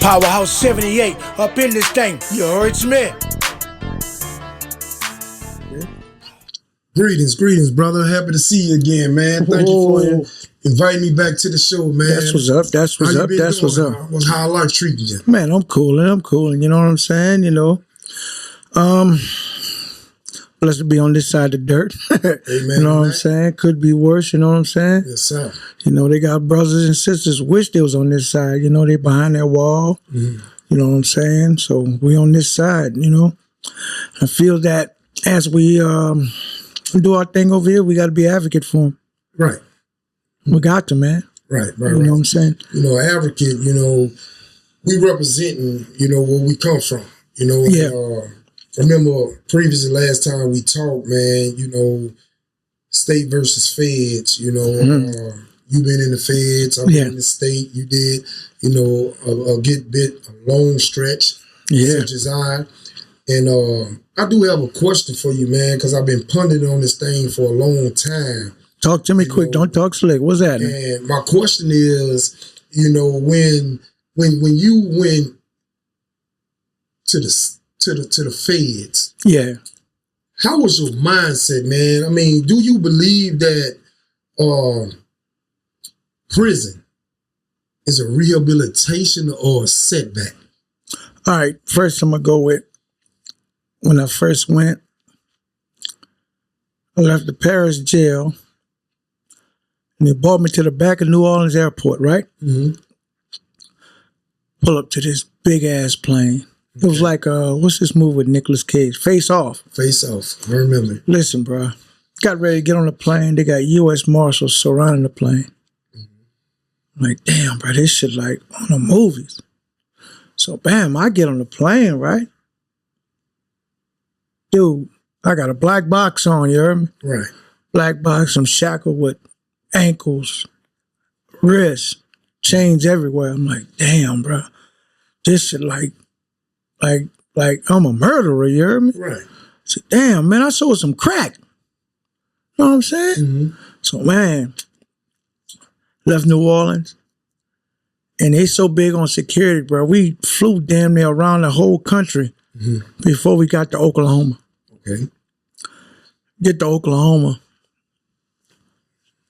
Powerhouse 78 up in this thing. You heard Smith. Greetings, brother. Happy to see you again, man. Thank you for inviting me back to the show, man. That's what's up. That's what's up. That's what's up. How life treating you? Man, I'm cool. You know what I'm saying? Blessed to be on this side of the dirt. Amen. You know what I'm saying? Could be worse, you know what I'm saying? Yes, sir. They got brothers and sisters wish they was on this side. They behind that wall. Mm-hmm. You know what I'm saying? So we on this side, I feel that as we do our thing over here, we got to be advocate for them. Right. We got to, man. Right. You know what I'm saying? Advocate, we representing, where we come from. Yeah. Remember previously last time we talked, man, state versus feds, Mm-hmm. You've been in the feds, I've been in the state, you did, a long stretch, such as I. And I do have a question for you, man, because I've been pundit on this thing for a long time. Talk to me quick. Don't talk slick. What's that? And my question is, when you went to the feds, yeah, how was your mindset, man? I mean, do you believe that prison is a rehabilitation or a setback? All right, first I'm gonna go with when I first went. I left the Paris jail, and they brought me to the back of New Orleans airport, right? Mm-hmm. Pull up to this big ass plane. It was like, what's this movie with Nicolas Cage? Face Off. Face Off. I remember. Listen, bro. Got ready to get on the plane. They got U.S. Marshals surrounding the plane. Mm-hmm. I'm like, damn, bro, this shit like on the movies. So, bam, I get on the plane, right? Dude, I got a black box on, you heard me? Right. Black box, I'm shackled with ankles, wrists, chains everywhere. I'm like, damn, bro. This shit like I'm a murderer, you heard me? Right. I said, damn, man, I sold some crack. You know what I'm saying? Mm-hmm. So, man, left New Orleans, and they so big on security, bro. We flew damn near around the whole country before we got to Oklahoma. Okay. Get to Oklahoma.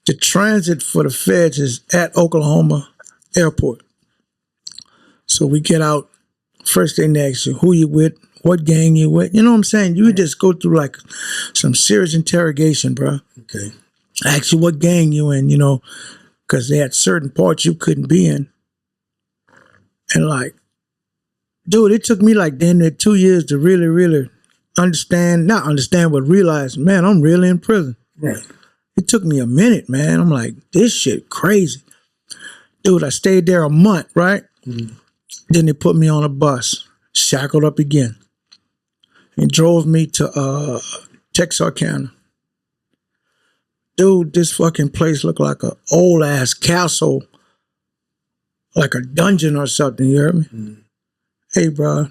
The transit for the feds is at Oklahoma Airport. So we get out. First they ask you who you with, what gang you with. You know what I'm saying? You just go through like some serious interrogation, bro. Okay. Ask you what gang you in, because they had certain parts you couldn't be in. And like, dude, it took me like damn near 2 years to really, really not understand, but realize, man, I'm really in prison. Right. It took me a minute, man. I'm like, this shit crazy. Dude, I stayed there a month, right? Mm-hmm. Then they put me on a bus, shackled up again, and drove me to Texarkana. Dude, this fucking place looked like an old ass castle, like a dungeon or something, you heard me? Mm-hmm. Hey, bro,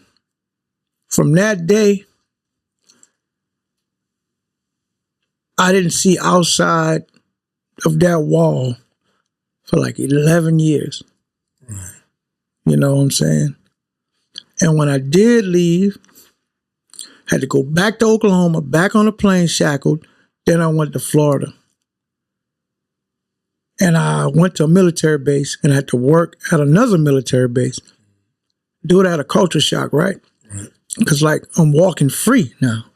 from that day, I didn't see outside of that wall for like 11 years. Right. You know what I'm saying? And when I did leave, had to go back to Oklahoma, back on the plane shackled. Then I went to Florida. And I went to a military base and had to work at another military base. Dude, I had a culture shock, right? Because like I'm walking free now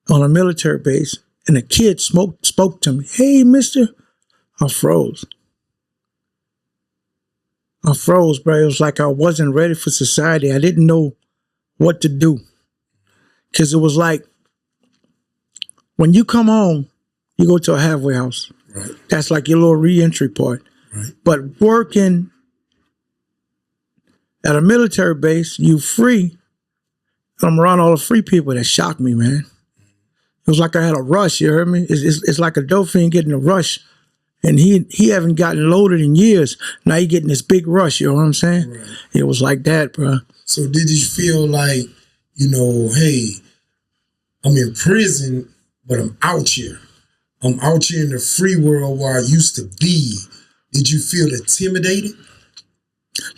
on a military base. And a kid spoke to me. Hey, mister. I froze, bro. It was like I wasn't ready for society. I didn't know what to do. Because it was like, when you come home, you go to a halfway house. Right. That's like your little re-entry part. Right. But working at a military base, you free. I'm around all the free people. That shocked me, man. It was like I had a rush, you heard me? It's like a dope fiend getting a rush. And he haven't gotten loaded in years. Now he getting this big rush, you know what I'm saying? Right. It was like that, bro. So did you feel like, hey, I'm in prison, but I'm out here. I'm out here in the free world where I used to be. Did you feel intimidated?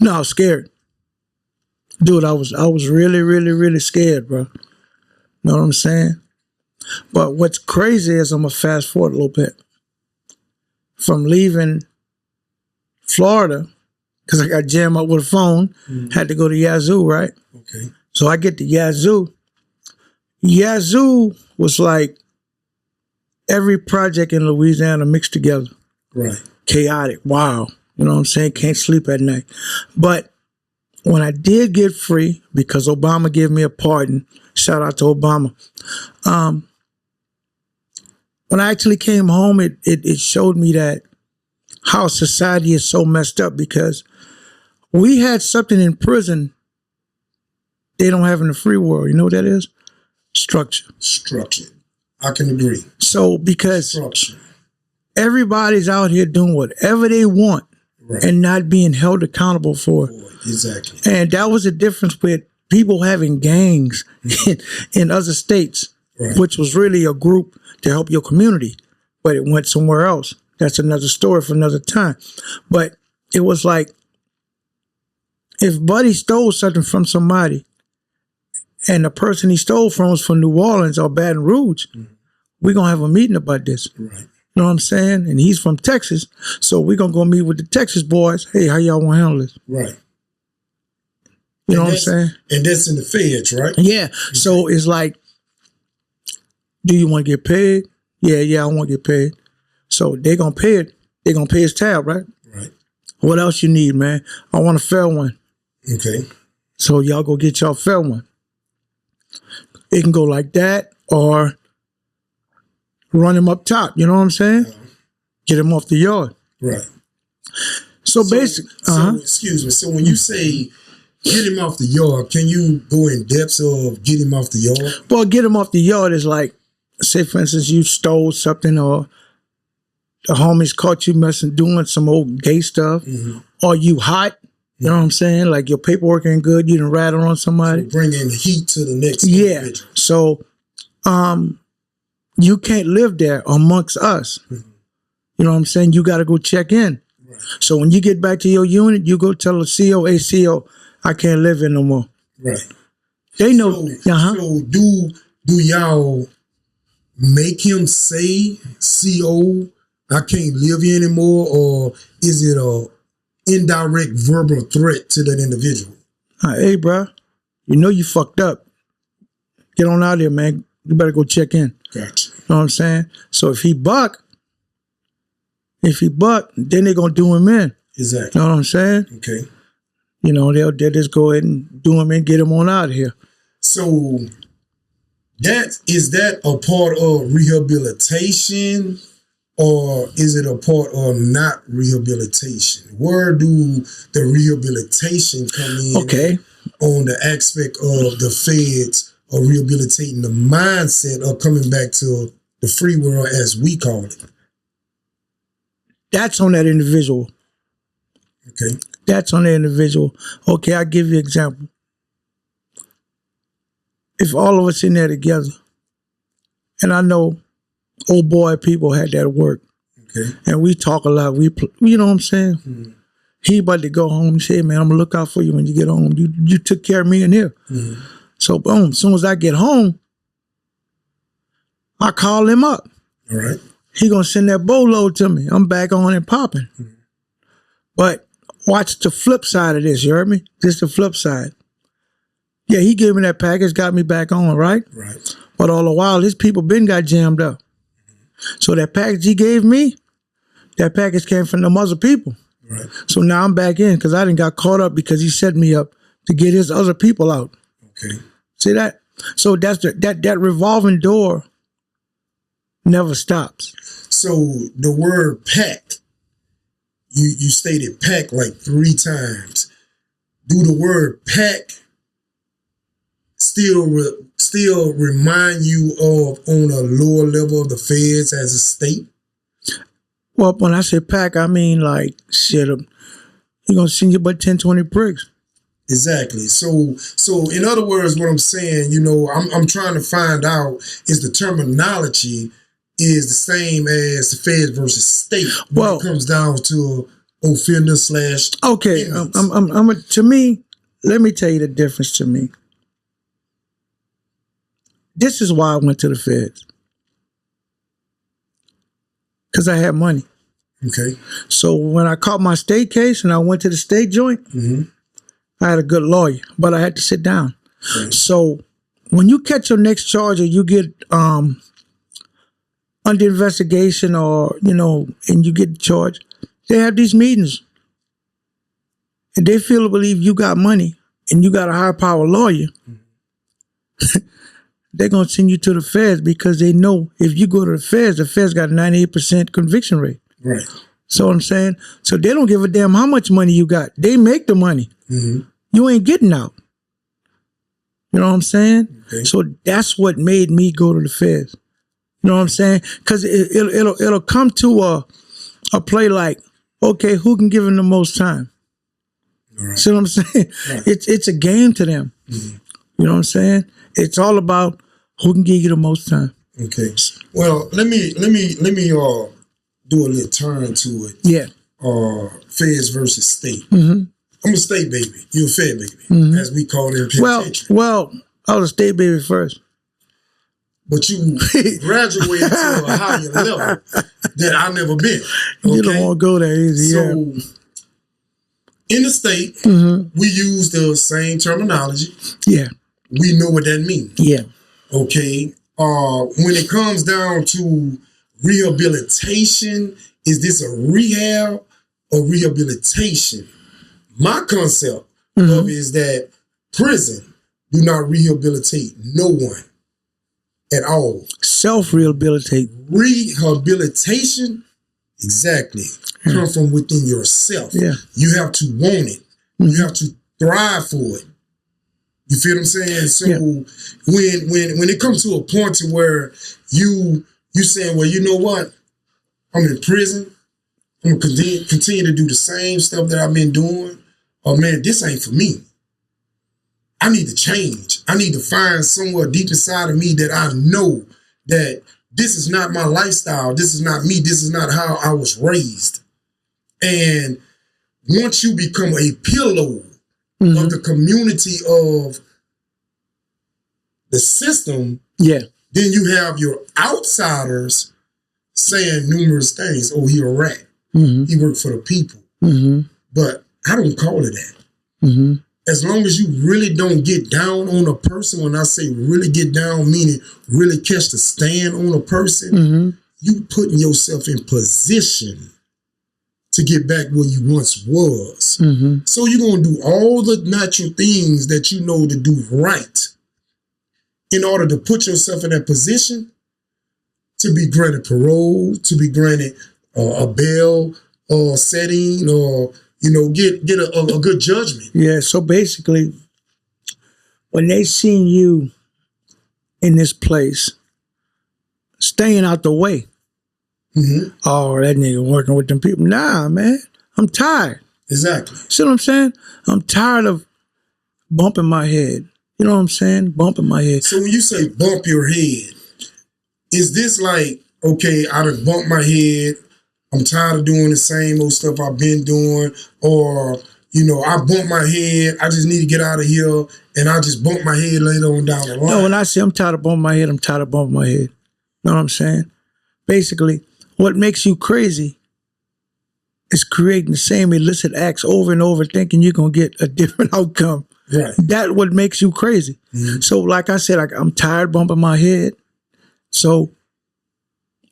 No, I was scared. Dude, I was really, really, really scared, bro. Know what I'm saying? But what's crazy is I'm gonna fast forward a little bit. From leaving Florida, because I got jammed up with a phone, had to go to Yazoo, right? Okay. So I get to Yazoo. Yazoo was like every project in Louisiana mixed together. Right. Chaotic. Wow. You know what I'm saying? Can't sleep at night. But when I did get free, because Obama gave me a pardon, shout out to Obama. When I actually came home, it showed me that how society is so messed up, because we had something in prison they don't have in the free world. You know what that is? Structure. Structure. I can agree. So because Structure. everybody's out here doing whatever they want, Right. and not being held accountable for it. Exactly. And that was the difference with people having gangs in other states, Right. which was really a group to help your community, but it went somewhere else. That's another story for another time. But it was like, if Buddy stole something from somebody and the person he stole from was from New Orleans or Baton Rouge, we're going to have a meeting about this. Right. You know what I'm saying? And he's from Texas, so we're going to go meet with the Texas boys. Hey, how y'all want to handle this? Right. You know what I'm saying? And that's in the feds, right? Yeah. So it's like, do you want to get paid? Yeah, I want to get paid. So they're going to pay it. They're going to pay his tab, right? Right. What else you need, man? I want a fair one. Okay. So y'all go get y'all fair one. It can go like that, or run him up top. You know what I'm saying? Get him off the yard. Right. So basically, excuse me. So when you say get him off the yard, can you go in depth of get him off the yard? well, get him off the yard is like, say for instance, you stole something, or the homies caught you doing some old gay stuff, or you hot. You know what I'm saying? Like your paperwork ain't good. You done rattle on somebody. Bringing heat to the next individual. So, you can't live there amongst us. You know what I'm saying? You got to go check in. Right. So when you get back to your unit, you go tell the CO, hey, CO, I can't live here no more. Right. They know. So do y'all make him say, CO, I can't live here anymore, or is it a indirect verbal threat to that individual? Hey, bro, you know you fucked up. Get on out here, man. You better go check in. Gotcha. You know what I'm saying? So if he buck, then they're going to do him in. Exactly. You know what I'm saying? Okay. You know, they'll just go ahead and do him in, get him on out of here. So is that a part of rehabilitation, or is it a part of not rehabilitation? Where do the rehabilitation come in? Okay. On the aspect of the feds or rehabilitating the mindset of coming back to the free world, as we call it. That's on that individual. Okay. That's on the individual. Okay, I'll give you an example. If all of us in there together, and I know old boy people had that work, okay, and we talk a lot, you know what I'm saying? He about to go home and say, man, I'm going to look out for you when you get home. You took care of me in here. So boom, as soon as I get home, I call him up. All right. He gonna send that boatload to me. I'm back on and popping. But watch the flip side of this, you heard me? Just the flip side. Yeah, he gave me that package, got me back on, right? Right. But all the while, his people been got jammed up. So that package he gave me, that package came from them other people. Right. So now I'm back in because I didn't got caught up because he set me up to get his other people out. Okay. See that? So that's that revolving door never stops. So the word pack, you stated pack like 3 times. Do the word pack still remind you of on a lower level of the feds as a state? Well, when I say pack, I mean like shit. You're gonna send you about 10, 20 bricks. Exactly. So in other words, what I'm saying, I'm trying to find out is the terminology is the same as the feds versus state when it comes down to offender / Okay, inmates. to me, let me tell you the difference to me. This is why I went to the feds. Because I had money. Okay. So when I caught my state case and I went to the state joint, I had a good lawyer, but I had to sit down. Okay. So when you catch your next charge or you get under investigation or, and you get charged, they have these meetings. And they feel to believe you got money and you got a high power lawyer, they're going to send you to the feds because they know if you go to the feds got a 98% conviction rate. Right. So what I'm saying? So they don't give a damn how much money you got. They make the money. You ain't getting out. You know what I'm saying? Okay. So that's what made me go to the feds. You know what I'm saying? Because it'll come to a play like, okay, who can give him the most time? Right. See what I'm saying? Right. It's a game to them. You know what I'm saying? It's all about who can give you the most time. Okay. Well, let me do a little turn to it. Yeah. Feds versus state. I'm a state baby. You're a fed baby, as we call it in penitentiary. Well, I was a state baby first. But you graduated to a higher level that I've never been. Okay? You don't want to go there easy. So, Yeah. in the state, we use the same terminology. Yeah. We know what that means. Yeah. Okay. When it comes down to rehabilitation, is this a rehab or rehabilitation? My concept of it is that prison do not rehabilitate no one at all. Self-rehabilitate. Rehabilitation, exactly, come from within yourself. Yeah. You have to want it. You have to thrive for it. You feel what I'm saying? So when it comes to a point to where you saying, well, you know what? I'm in prison. I'm gonna continue to do the same stuff that I've been doing. Oh man, this ain't for me. I need to change. I need to find somewhere deep inside of me that I know that this is not my lifestyle. This is not me. This is not how I was raised. And once you become a pillow of the community of the system, then you have your outsiders saying numerous things. Oh, he a rat. He worked for the people. But I don't call it that. As long as you really don't get down on a person, when I say really get down, meaning really catch the stand on a person, you putting yourself in position to get back where you once was. So you're going to do all the natural things that you know to do right in order to put yourself in that position to be granted parole, to be granted a bail or setting, or get a good judgment. Yeah, so basically, when they seen you in this place, staying out the way, oh, that nigga working with them people. Nah, man, I'm tired. Exactly. See what I'm saying? I'm tired of bumping my head. You know what I'm saying? Bumping my head. So when you say bump your head, is this like, okay, I done bumped my head, I'm tired of doing the same old stuff I've been doing, or, I bumped my head, I just need to get out of here, and I just bump my head later on down the line? No, when I say I'm tired of bumping my head, I'm tired of bumping my head. Know what I'm saying? Basically, what makes you crazy is creating the same illicit acts over and over, thinking you're going to get a different outcome. Right. That's what makes you crazy. So like I said, I'm tired bumping my head. So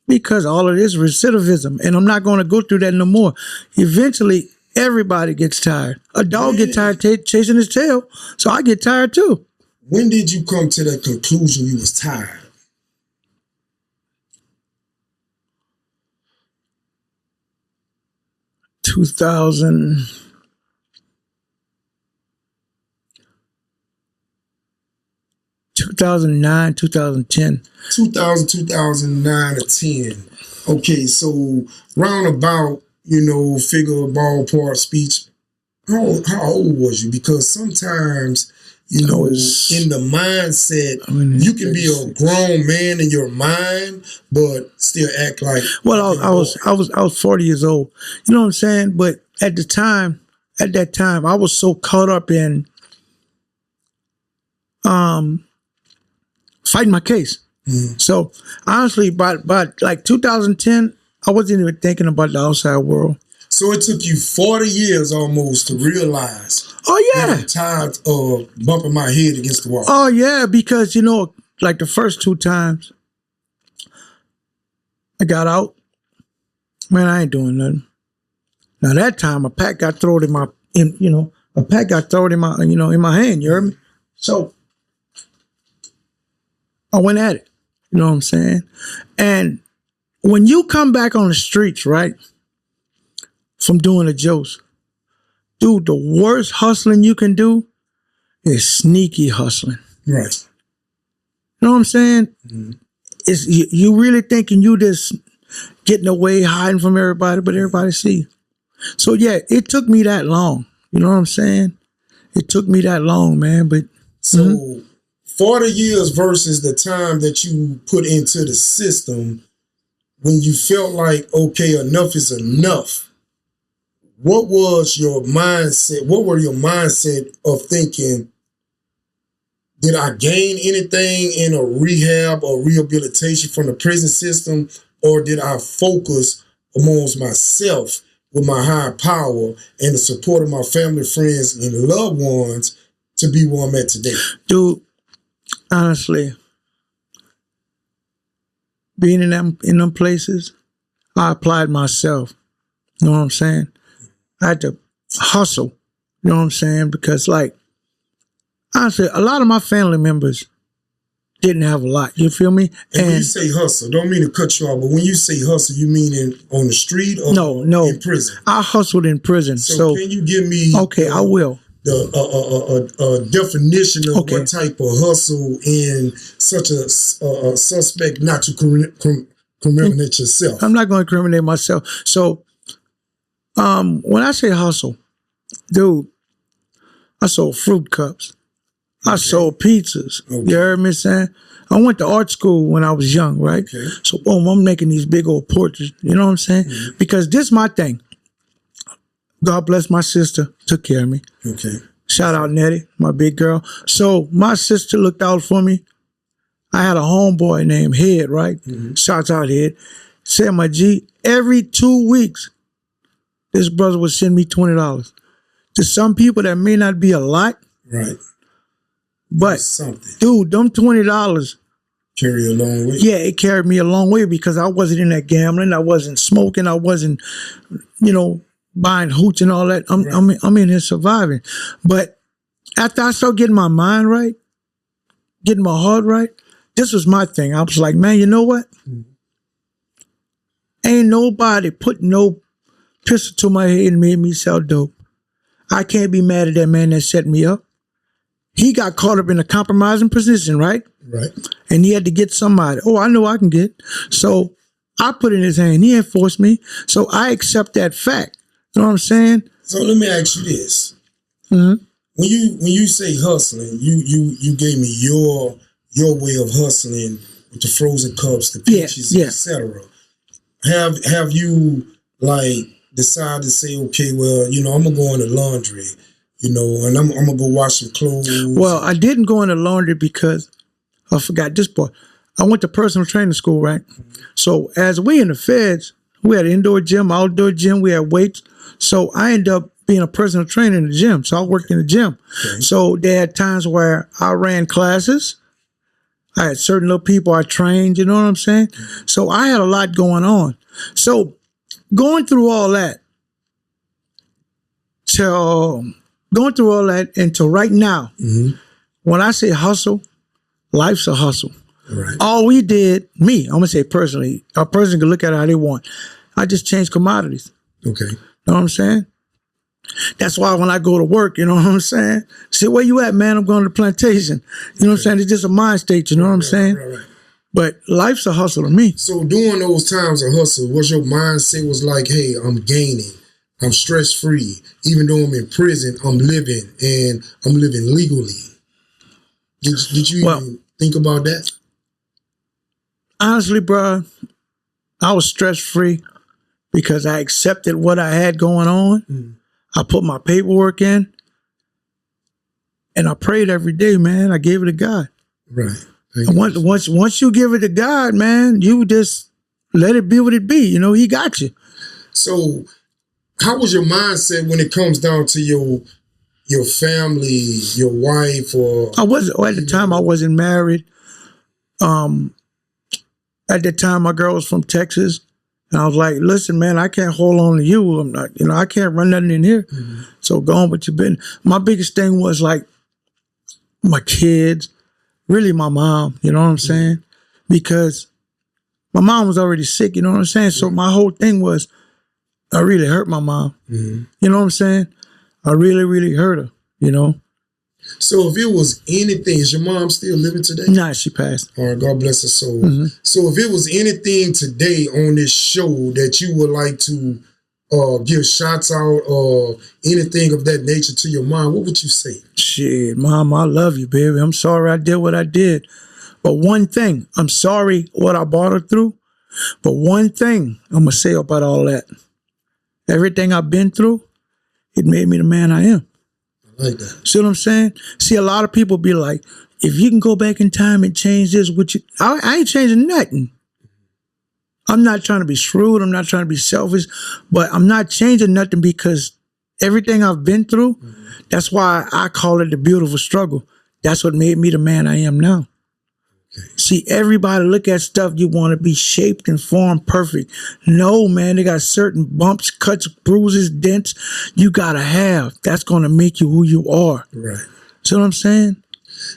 because all of this recidivism, and I'm not going to go through that no more. Eventually, everybody gets tired. A dog gets tired chasing his tail, so I get tired too. When did you come to that conclusion you was tired? $2009, 2010. 2009 or 10. Okay, so roundabout, figure ballpark speech. How old was you? Because sometimes, in the mindset, you can be a grown man in your mind, but still act like. Well, I was 40 years old. You know what I'm saying? But at that time, I was so caught up in fighting my case. So honestly, by like 2010, I wasn't even thinking about the outside world. So it took you 40 years almost to realize Oh that yeah. I'm tired of bumping my head against the wall. Oh yeah, because like the first 2 times I got out, man, I ain't doing nothing. Now that time a pack got thrown in my hand, you heard me? So I went at it. You know what I'm saying? And when you come back on the streets, right, from doing the jokes, dude, the worst hustling you can do is sneaky hustling. Right. You know what I'm saying? It's you really thinking you just getting away, hiding from everybody, but everybody see you. So yeah, it took me that long. You know what I'm saying? It took me that long, man. But So 40 years versus the time that you put into the system when you felt like, okay, enough is enough. What was your mindset? What were your mindset of thinking, did I gain anything in a rehab or rehabilitation from the prison system, or did I focus amongst myself with my higher power and the support of my family, friends, and loved ones to be where I'm at today? dude, honestly, being in them places, I applied myself. You know what I'm saying? I had to hustle. You know what I'm saying? Because like, honestly, a lot of my family members didn't have a lot. You feel me? And when you say hustle, don't mean to cut you off, but when you say hustle, you mean on the street or no, in prison? I hustled in prison. So can you give me okay, I will. The definition of Okay. what type of hustle in such a suspect not to criminate yourself? I'm not going to incriminate myself. So when I say hustle, dude, I sold fruit cups. I sold pizzas. Okay. You heard me saying? I went to art school when I was young, right? Okay. So boom, I'm making these big old portraits. You know what I'm saying? Because this my thing. God bless my sister, took care of me. Okay. Shout out Nettie, my big girl. So my sister looked out for me. I had a homeboy named Head, right? Shouts out Head. Said my G, every 2 weeks, this brother would send me $20. To some people, that may not be a lot, Right. but Something. dude, them $20, Carry a long way. yeah, it carried me a long way because I wasn't in that gambling, I wasn't smoking, I wasn't, buying hooch and all that. I'm in here surviving. But after I started getting my mind right, getting my heart right, this was my thing. I was like, man, you know what? Ain't nobody put no pistol to my head and made me sell dope. I can't be mad at that man that set me up. He got caught up in a compromising position, right? Right. And he had to get somebody. Oh, I know I can get. So I put it in his hand. He enforced me. So I accept that fact. You know what I'm saying? So let me ask you this: Mhm. when you say hustling, you gave me your way of hustling with the frozen cups, the peaches, yeah. etc. Have you like decided to say, okay, well, I'm gonna go in the laundry, and I'm gonna go wash some clothes? Well, I didn't go in the laundry because I forgot this part. I went to personal training school, right? So as we in the feds, we had an indoor gym, outdoor gym, we had weights. So I ended up being a personal trainer in the gym. So I worked in the gym. Okay. So there had times where I ran classes. I had certain little people I trained, you know what I'm saying? So I had a lot going on. So going through all that until right now, when I say hustle, life's a hustle. Right. All we did, me, I'm gonna say personally, a person can look at it how they want. I just changed commodities. Okay. You know what I'm saying? That's why when I go to work, you know what I'm saying? Say, where you at, man? I'm going to the plantation. You know what I'm saying? It's just a mind state, you know what I'm saying? Right. But life's a hustle to me. So during those times of hustle, was your mindset was like, hey, I'm gaining, I'm stress free, even though I'm in prison, I'm living and I'm living legally. Did you even think about that? Honestly, bro, I was stress free because I accepted what I had going on. I put my paperwork in. And I prayed every day, man. I gave it to God. Right. Thank And you. once you give it to God, man, you just let it be what it be. You know, He got you. So, how was your mindset when it comes down to your family, your wife, or At the time I wasn't married. At the time my girl was from Texas. And I was like, listen, man, I can't hold on to you. I'm not, I can't run nothing in here. So go on with your business. My biggest thing was like my kids, really my mom, you know what I'm saying? Because my mom was already sick, you know what I'm saying? So my whole thing was, I really hurt my mom. You know what I'm saying? I really, really hurt her, you know? So if it was anything, is your mom still living today? Nah, she passed. All right, God bless her soul. So if it was anything today on this show that you would like to give shots out or anything of that nature to your mom, what would you say? Shit, Mom, I love you, baby. I'm sorry I did what I did. But one thing, I'm sorry what I brought her through. But one thing I'm going to say about all that. Everything I've been through, it made me the man I am. I like that. See what I'm saying? See, a lot of people be like, if you can go back in time and change this, I ain't changing nothing. I'm not trying to be shrewd. I'm not trying to be selfish, but I'm not changing nothing because everything I've been through, that's why I call it the beautiful struggle. That's what made me the man I am now. See, everybody look at stuff, you want to be shaped and formed perfect. No, man, they got certain bumps, cuts, bruises, dents you got to have. That's going to make you who you are. Right. See what I'm saying?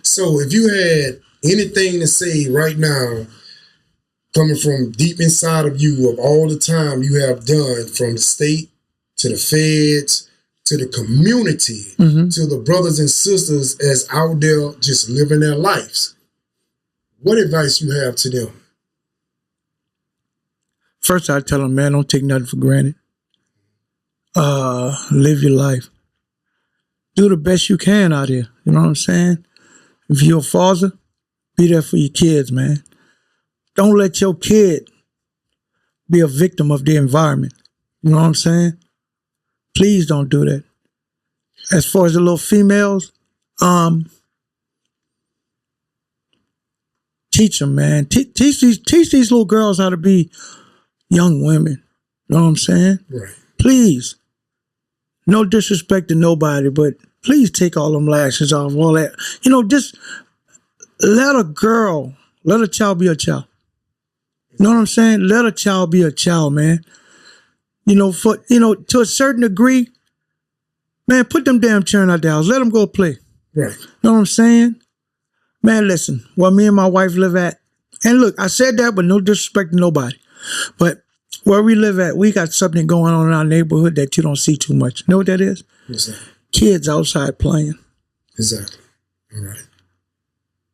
So if you had anything to say right now, coming from deep inside of you, of all the time you have done from the state to the feds to the community to the brothers and sisters that's out there just living their lives, what advice you have to them? First, I tell them, man, don't take nothing for granted. Live your life. Do the best you can out here. You know what I'm saying? If you're a father, be there for your kids, man. Don't let your kid be a victim of the environment. You know what I'm saying? Please don't do that. As far as the little females, teach them, man. Teach these little girls how to be young women. You know what I'm saying? Right. Please. No disrespect to nobody, but please take all them lashes off, all that. You know, just let a child be a child. You know what I'm saying? Let a child be a child, man. You know, to a certain degree, man, put them damn children out the house. Let them go play. Right. You know what I'm saying? Man, listen, where me and my wife live at, and look, I said that, but no disrespect to nobody. But where we live at, we got something going on in our neighborhood that you don't see too much. You know what that is? Exactly. Kids outside playing. Exactly. All right.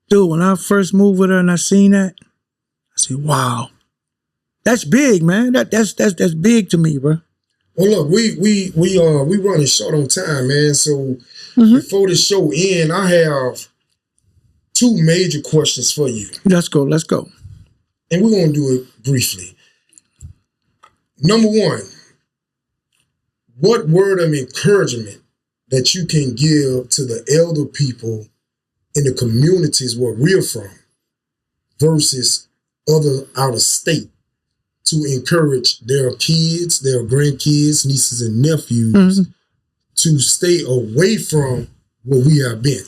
Dude, when I first moved with her and I seen that, I said, wow. That's big, man. That's big to me, bro. Well, look, we running short on time, man. So before the show end, I have two major questions for you. Let's go. And we're going to do it briefly. Number one, what word of encouragement that you can give to the elder people in the communities where we're from versus other out of state to encourage their kids, their grandkids, nieces and nephews to stay away from where we have been?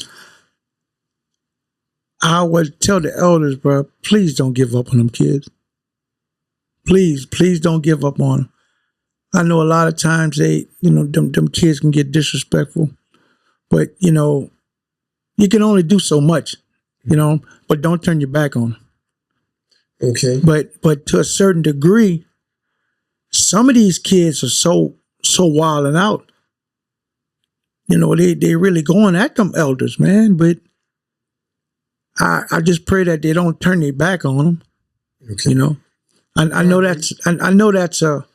I would tell the elders, bro, please don't give up on them kids. Please don't give up on them. I know a lot of times them kids can get disrespectful, but, you can only do so much, but don't turn your back on them. Okay. But to a certain degree, some of these kids are so wilding out. They really going at them elders, man. But I just pray that they don't turn their back on them. Okay. I know that's a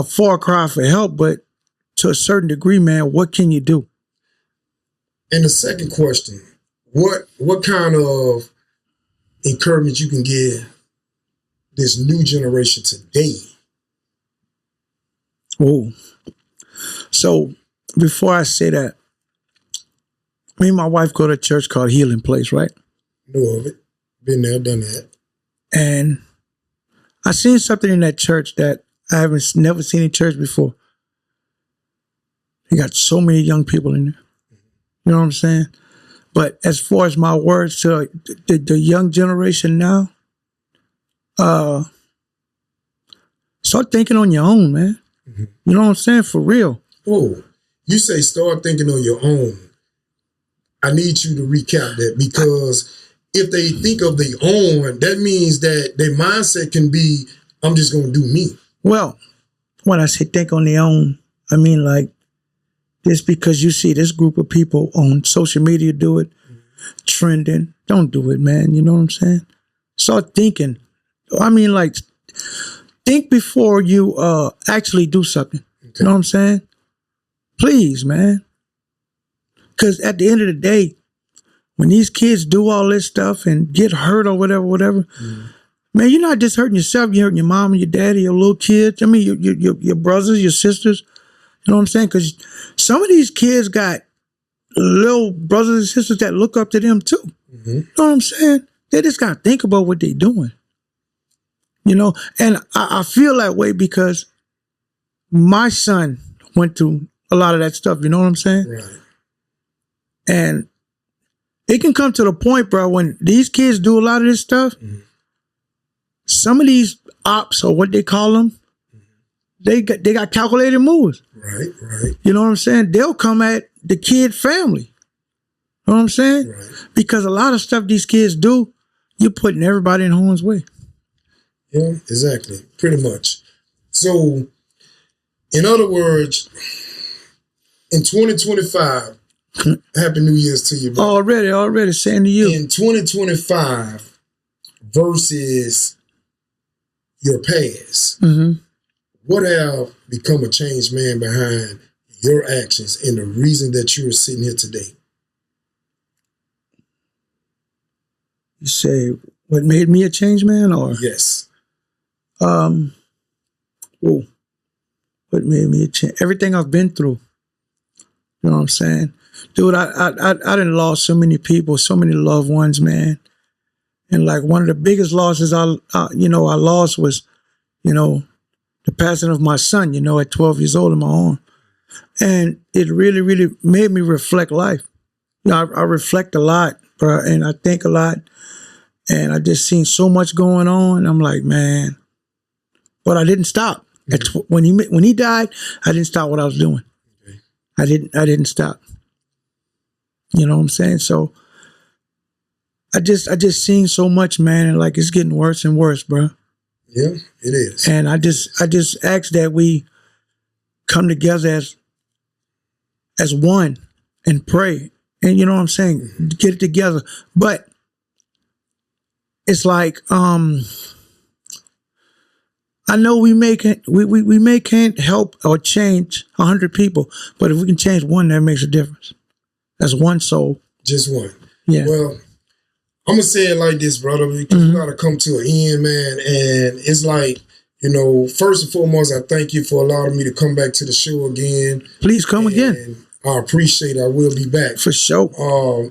far cry for help, but to a certain degree, man, what can you do? And the second question, what kind of encouragement you can give this new generation today? Oh, so before I say that, me and my wife go to a church called Healing Place, right? Know of it. Been there, done that. And I seen something in that church that I haven't never seen in church before. They got so many young people in there. You know what I'm saying? But as far as my words to the young generation now, start thinking on your own, man. Mm-hmm. You know what I'm saying? For real. Oh, you say start thinking on your own. I need you to recap that, because if they think of their own, that means that their mindset can be, I'm just going to do me. Well, when I say think on their own, I mean like just because you see this group of people on social media do it, trending, don't do it, man. You know what I'm saying? Start thinking. I mean, like, think before you actually do something. Okay. You know what I'm saying? Please, man. Because at the end of the day, when these kids do all this stuff and get hurt or whatever, man, you're not just hurting yourself. You're hurting your mom and your daddy, your little kids. I mean, your brothers, your sisters. You know what I'm saying? Because some of these kids got little brothers and sisters that look up to them too. Mm-hmm. You know what I'm saying? They just got to think about what they're doing. You know? And I feel that way because my son went through a lot of that stuff. You know what I'm saying? Right. And it can come to the point, bro, when these kids do a lot of this stuff, some of these ops, or what they call them, they got calculated moves. Right, right. You know what I'm saying? They'll come at the kid family. You know what I'm saying? Right. Because a lot of stuff these kids do, you're putting everybody in harm's way. Yeah, exactly. Pretty much. So, in other words, in 2025, Happy New Year's to you, bro. Already, saying to you. In 2025 versus your past, what have become a changed man behind your actions and the reason that you are sitting here today? You say, what made me a changed man, or? Yes. What made me a change? Everything I've been through. You know what I'm saying? Dude, I done lost so many people, so many loved ones, man. And like one of the biggest losses I lost was, the passing of my son, at 12 years old in my arm. And it really, really made me reflect life. I reflect a lot, bro, and I think a lot. And I just seen so much going on. I'm like, man. But I didn't stop. When he died, I didn't stop what I was doing. Okay. I didn't stop. You know what I'm saying? So I just seen so much, man, and like it's getting worse and worse, bro. Yeah, it is. And I just ask that we come together as one and pray. And you know what I'm saying? Get it together. But it's like I know we can't help or change 100 people, but if we can change one, that makes a difference. That's one soul. Just one. Yeah. Well, I'm going to say it like this, brother, because we got to come to an end, man. And it's like, first and foremost, I thank you for allowing me to come back to the show again. Please come again. I appreciate it. I will be back. For sure.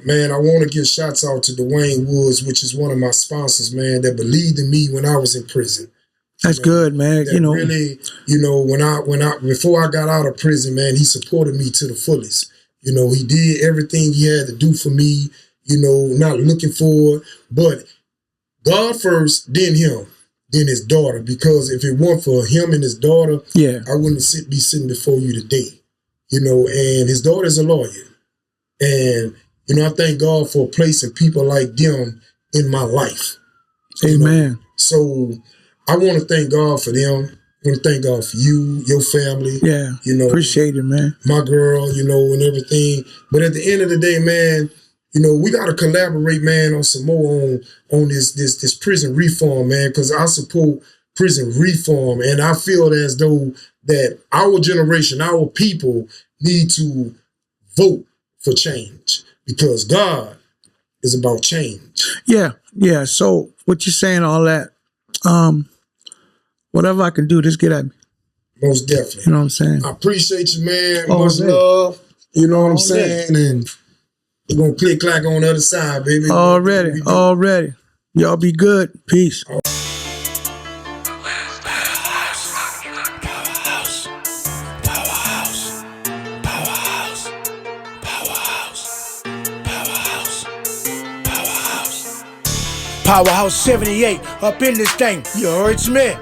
Man, I want to give shouts out to Dwayne Woods, which is one of my sponsors, man, that believed in me when I was in prison. That's good, man. Really, before I got out of prison, man, he supported me to the fullest. He did everything he had to do for me, not looking for it. But God first, then him, then his daughter. Because if it weren't for him and his daughter, I wouldn't be sitting before you today. And his daughter's a lawyer. And, I thank God for placing people like them in my life. Amen. So I want to thank God for them. I want to thank God for you, your family. Yeah. Appreciate it, man. My girl, and everything. But at the end of the day, man, we got to collaborate, man, on some more on this prison reform, man, because I support prison reform. And I feel as though that our generation, our people need to vote for change because God is about change. Yeah. Yeah. So what you're saying, all that, whatever I can do, just get at me. Most definitely. You know what I'm saying? I appreciate you, man. Much love. You know what I'm saying? And We're gonna click clack on the other side, baby. Already. Y'all be good. Peace. Powerhouse 78, up in this thing, you heard me.